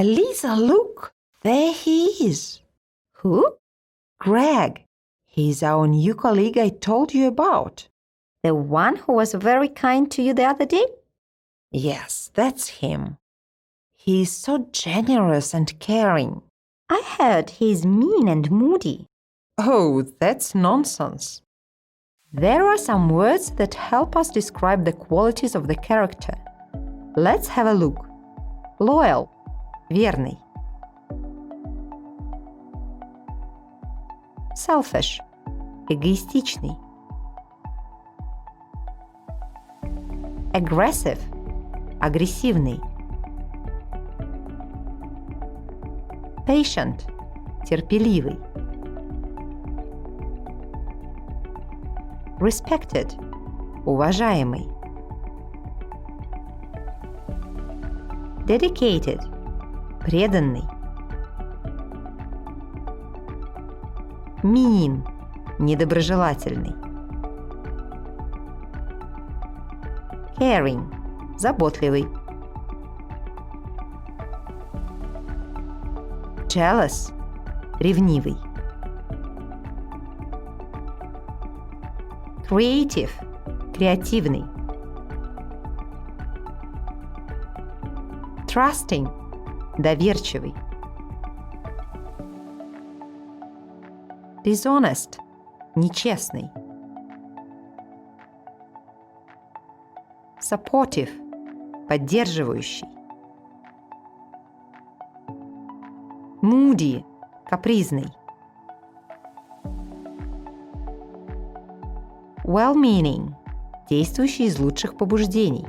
Lisa, look! There he is. Who? Greg. He's our new colleague I told you about. The one who was very kind to you the other day? Yes, that's him. He's so generous and caring. I heard he's mean and moody. Oh, that's nonsense. There are some words that help us describe the qualities of the character. Let's have a look. Loyal – верный. Selfish – эгоистичный. Aggressive – агрессивный. Patient – терпеливый. Respected – уважаемый. Dedicated – преданный. Mean – недоброжелательный. Caring – заботливый. Jealous – ревнивый. Creative – креативный. Trusting – доверчивый. Dishonest – нечестный. Supportive – поддерживающий. Moody – капризный. Well-meaning – действующий из лучших побуждений.